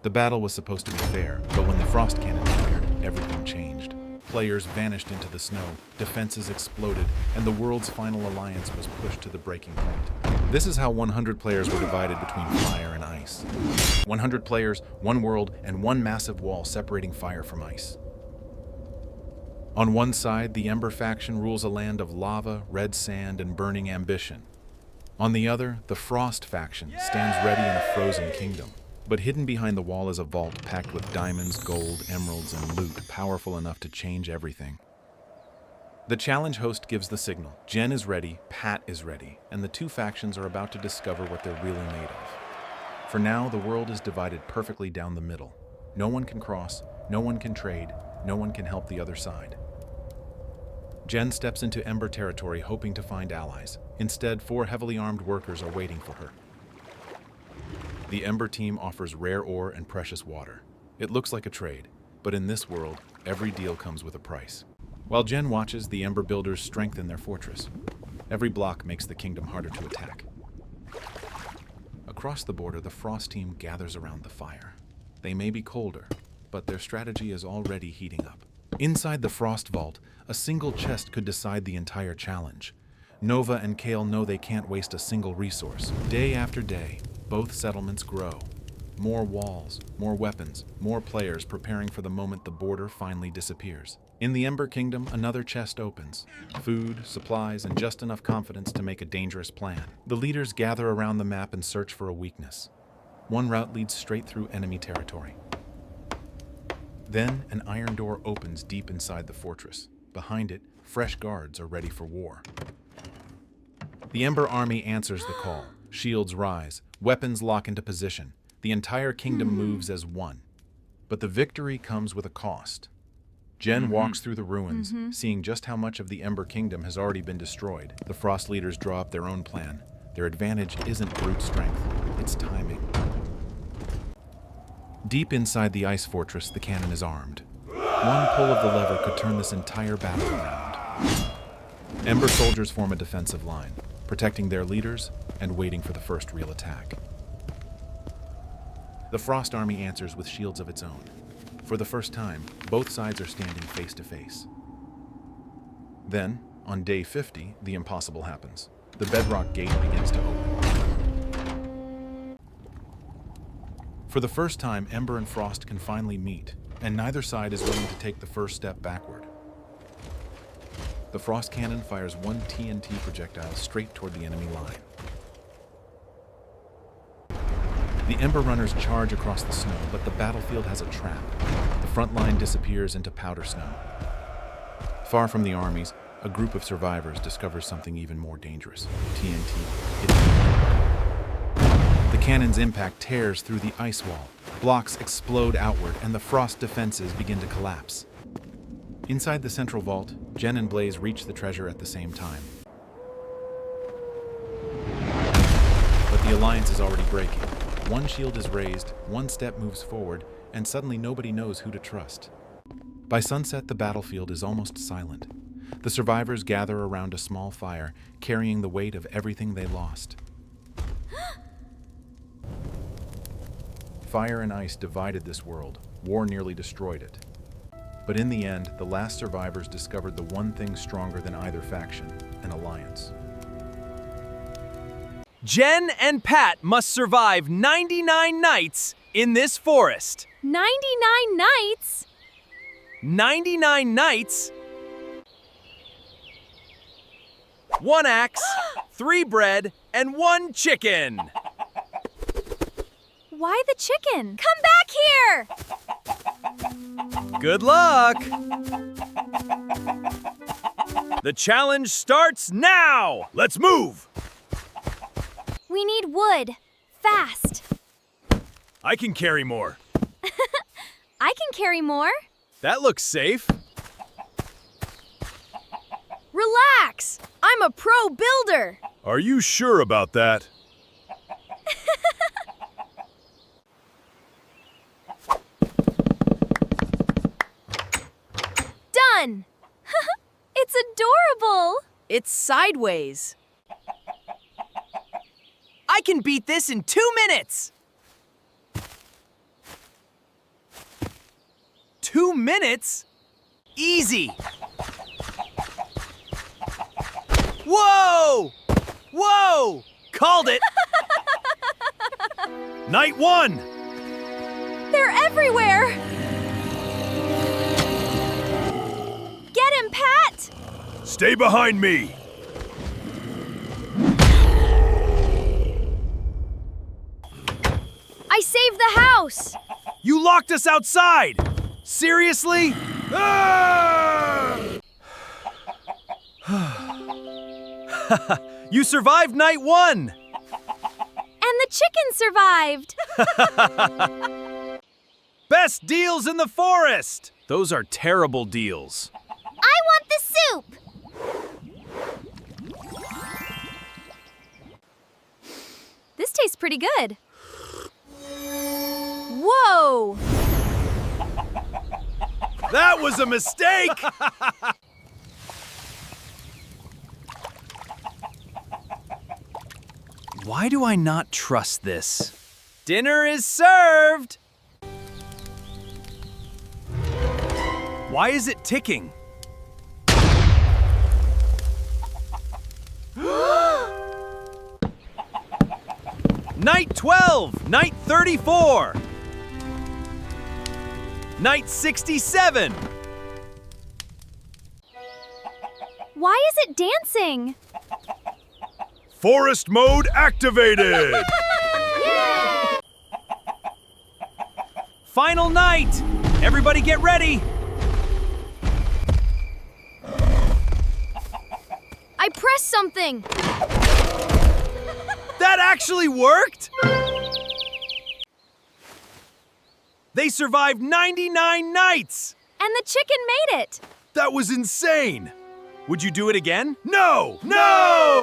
The battle was supposed to be fair, but when the frost cannon fired, everything changed. Players vanished into the snow, defenses exploded, and the world's final alliance was pushed to the breaking point. This is how 100 players were divided between fire and ice. 100 players, one world, and one massive wall separating fire from ice. On one side, the Ember faction rules a land of lava, red sand, and burning ambition. On the other, the Frost faction stands ready in a frozen kingdom. But hidden behind the wall is a vault packed with diamonds, gold, emeralds, and loot powerful enough to change everything. The challenge host gives the signal. Jen is ready, Pat is ready, and the two factions are about to discover what they're really made of. For now, the world is divided perfectly down the middle. No one can cross, no one can trade, no one can help the other side. Jen steps into Ember territory hoping to find allies. Instead, 4 heavily armed workers are waiting for her. The Ember team offers rare ore and precious water. It looks like a trade, but in this world, every deal comes with a price. While Jen watches, the Ember builders strengthen their fortress. Every block makes the kingdom harder to attack. Across the border, the Frost team gathers around the fire. They may be colder, but their strategy is already heating up. Inside the Frost Vault, a single chest could decide the entire challenge. Nova and Kale know they can't waste a single resource. Day after day, both settlements grow. More walls, more weapons, more players preparing for the moment the border finally disappears. In the Ember Kingdom, another chest opens. Food, supplies, and just enough confidence to make a dangerous plan. The leaders gather around the map and search for a weakness. One route leads straight through enemy territory. Then, an iron door opens deep inside the fortress. Behind it, fresh guards are ready for war. The Ember army answers the call. Shields rise, weapons lock into position. The entire kingdom moves as one. But the victory comes with a cost. Jen walks through the ruins, seeing just how much of the Ember Kingdom has already been destroyed. The Frost leaders draw up their own plan. Their advantage isn't brute strength, it's timing. Deep inside the ice fortress, the cannon is armed. One pull of the lever could turn this entire battle around. Ember soldiers form a defensive line, protecting their leaders and waiting for the first real attack. The Frost army answers with shields of its own. For the first time, both sides are standing face to face. Then, on day 50, the impossible happens. The bedrock gate begins to open. For the first time, Ember and Frost can finally meet, and neither side is willing to take the first step backward. The Frost cannon fires one TNT projectile straight toward the enemy line. The Ember runners charge across the snow, but the battlefield has a trap. The front line disappears into powder snow. Far from the armies, a group of survivors discovers something even more dangerous: TNT. The cannon's impact tears through the ice wall. Blocks explode outward, and the Frost defenses begin to collapse. Inside the central vault, Jen and Blaze reach the treasure at the same time. But the alliance is already breaking. One shield is raised, one step moves forward, and suddenly nobody knows who to trust. By sunset, the battlefield is almost silent. The survivors gather around a small fire, carrying the weight of everything they lost. Fire and ice divided this world. War nearly destroyed it. But in the end, the last survivors discovered the one thing stronger than either faction: an alliance. Jen and Pat must survive 99 nights in this forest. 99 nights? 99 nights? 1 axe, 3 bread, and 1 chicken. Why the chicken? Come back here! Good luck! The challenge starts now! Let's move! We need wood. Fast. I can carry more. I can carry more. That looks safe. Relax. I'm a pro builder. Are you sure about that? Done. It's adorable. It's sideways. I can beat this in 2 minutes! minutes? Easy. Whoa! Whoa! Called it. Night 1! They're everywhere! Get him, Pat! Stay behind me! I saved the house! You locked us outside! Seriously? You survived night 1! And the chicken survived! Best deals in the forest! Those are terrible deals. I want the soup! This tastes pretty good. Whoa! That was a mistake! Why do I not trust this? Dinner is served! Why is it ticking? Night 12, night 34. Night 67. Why is it dancing? Forest mode activated! Final night! Everybody get ready! I pressed something! That actually worked? They survived 99 nights! And the chicken made it! That was insane! Would you do it again? No! No!